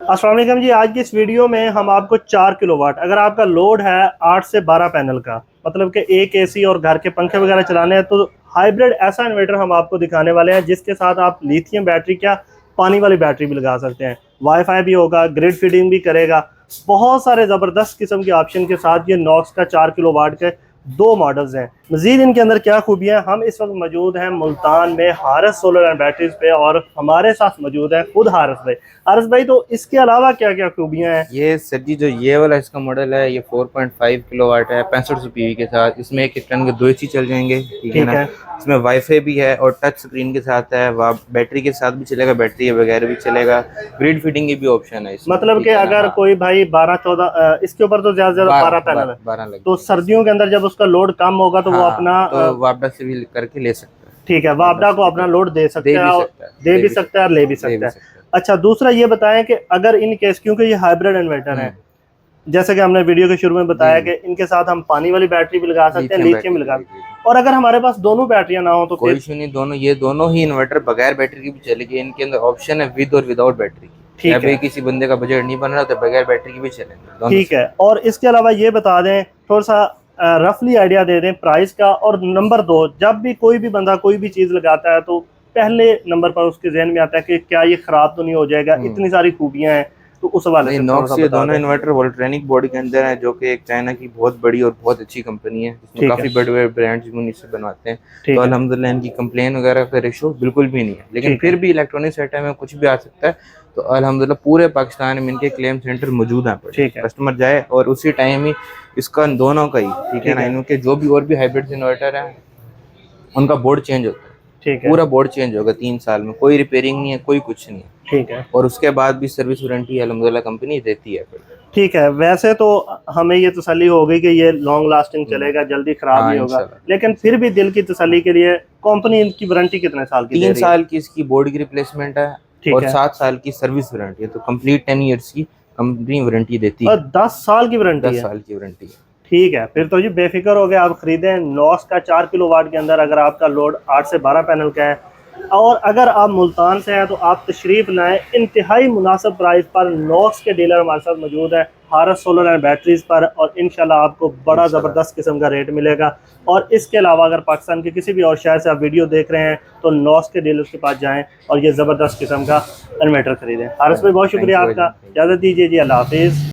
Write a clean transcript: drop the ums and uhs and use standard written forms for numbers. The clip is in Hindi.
अस्सलाम वालेकुम जी। आज की इस वीडियो में हम आपको 4 किलोवाट, अगर आपका लोड है 8 से 12 पैनल का, मतलब कि एक एसी और घर के पंखे वगैरह चलाने हैं, तो हाइब्रिड ऐसा इन्वर्टर हम आपको दिखाने वाले हैं जिसके साथ आप लिथियम बैटरी क्या पानी वाली बैटरी भी लगा सकते हैं। वाईफाई भी होगा, ग्रिड फीडिंग भी करेगा। बहुत सारे ज़बरदस्त किस्म के ऑप्शन के साथ ये नॉक्स का 4 किलोवाट के दो मॉडल्स हैं। मजीद इनके अंदर क्या खूबियाँ, हम इस वक्त मौजूद हैं मुल्तान में हारस सोलर एंड बैटरीज पे, और हमारे साथ मौजूद है खुद हारस भाई। हारस भाई, तो इसके अलावा क्या क्या खूबियाँ हैं? ये सर जी, जो ये वाला इसका मॉडल है, ये 4.5 किलोवाट है 6500 पीवी के साथ। इसमें एक टन के 2 एसी चल जाएंगे, ठीक है ठीक ना। है। इसमें वाईफाई भी है और टच स्क्रीन के साथ है। बैटरी के साथ भी चलेगा, बैटरी के बगैर भी चलेगा। ग्रिड फीडिंग की भी ऑप्शन है इसमें, मतलब कि ठीक है ना। अगर हाँ, कोई भाई 12-14, इसके ऊपर तो ज्यादा से ज्यादा 12 पैनल है, 12 लग तो जाएंगे सर्दियों इसमें। के अंदर जब उसका लोड कम होगा तो वो अपना हाँ, तो वापडा से भी करके ले सकता है। ठीक है, वापडा वापडा से को भी अपना लोड दे दे सकता है, भी और सकता है, दे दे भी भी सकता है और सकता ले भी है, दे सकता भी है। सकता है। अच्छा, दूसरा ये बताएं कि अगर इन केस, क्योंकि ये हाइब्रिड इन्वर्टर है, हम्म। जैसे कि हमने वीडियो के शुरू में जी बताया जी। कि इनके साथ हम पानी वाली बैटरी भी लगा सकते हैं, लिथियम लिथियम बैटरी भी भी लगा लगी सकते हुई हैं। है। और अगर हमारे पास दोनों बैटरियां ना हो तो कोई फिर? इशू नहीं, दोनों ये दोनों ही इन्वर्टर बगैर बैटरी की भी चलेगी। इनके अंदर ऑप्शन है विद और विदाउट बैटरी की। चाहे ठीक भाई है। किसी बंदे का बजट नहीं बन रहा तो बगैर बैटरी की भी चलेंगे, दोनों ठीक से। है, और इसके अलावा ये बता दें थोड़ा सा, रफली आइडिया दे दें प्राइस का। और नंबर दो, जब भी कोई भी बंदा कोई भी चीज़ लगाता है तो पहले नंबर पर उसके जहन में आता है कि क्या ये ख़राब तो नहीं हो जाएगा, हम्म। इतनी सारी खूबियाँ हैं, तो उस हवाले नहीं, से थोड़ा सा नॉक्स ये बता दोनों दें। इन्वर्टर वोल्ट्रेनिक बोर्ड के अंदर है, जो कि एक चाइना की बहुत बड़ी और बहुत अच्छी कंपनी है, जिसमें ठीक काफ़ी है। बड़े बड़े ब्रांड्स भी उन्हीं से बनवाते हैं। तो ठीक है। अल्हम्दुलिल्लाह इनकी कंप्लेन वगैरह का रेशो बिल्कुल भी नहीं है, लेकिन ठीक फिर है। भी इलेक्ट्रॉनिक आइटम में कुछ भी आ सकता है। तो अल्हम्दुलिल्लाह पूरे पाकिस्तान में इनके क्लेम सेंटर मौजूद हैं पड़े, ठीक है। कस्टमर जाए और उसी टाइम ही इसका दोनों का ही, ठीक है ठीक ना, है। इनके जो भी और भी हाइब्रिड इन्वर्टर हैं उनका बोर्ड चेंज होता है। ठीक है। पूरा बोर्ड चेंज होगा 3 साल में, कोई रिपेयरिंग नहीं है, कोई कुछ नहीं है। ठीक है। और उसके बाद भी सर्विस वारंटी अल्हम्दुलिल्लाह कंपनी देती है फिर। ठीक है, वैसे तो हमें ये तसल्ली हो गई कि ये लॉन्ग लास्टिंग चलेगा, जल्दी ख़राब हाँ, नहीं होगा। इंशाल्लाह लेकिन फिर इंशाल्लाह। भी दिल की तसल्ली के लिए, कंपनी इनकी वारंटी कितने साल की दे तीन रही है? साल की इसकी बोर्ड की रिप्लेसमेंट है ठीक और है। 7 साल की सर्विस वारंटी है। तो कंप्लीट 10 ईयर्स की कंपनी वारंटी देती और है। 10 साल की वारंटी दस है? साल की वारंटी है। ठीक है, फिर तो जी बेफिक्र हो गए, आप खरीदें। नॉस का 4 किलोवाट के अंदर अगर आपका लोड 8 से 12 पैनल का है, और अगर आप मुल्तान से हैं तो आप तशरीफ़ लाएं। इंतहाई मुनासिब प्राइस पर नॉक्स के डीलर हमारे साथ मौजूद हैं हारस सोलर एंड बैटरीज पर, और इंशाल्लाह आपको बड़ा इंशाल्लाह। ज़बरदस्त किस्म का रेट मिलेगा। और इसके अलावा अगर पाकिस्तान के किसी भी और शहर से आप वीडियो देख रहे हैं तो नॉक्स के डीलर्स के पास जाएँ और ये ज़बरदस्त किस्म का इन्वर्टर खरीदें। हारस भाई, बहुत थैंक शुक्रिया यू आपका। भाईजान, थैंक यू। इजाज़त दीजिए जी, अल्लाह हाफिज़।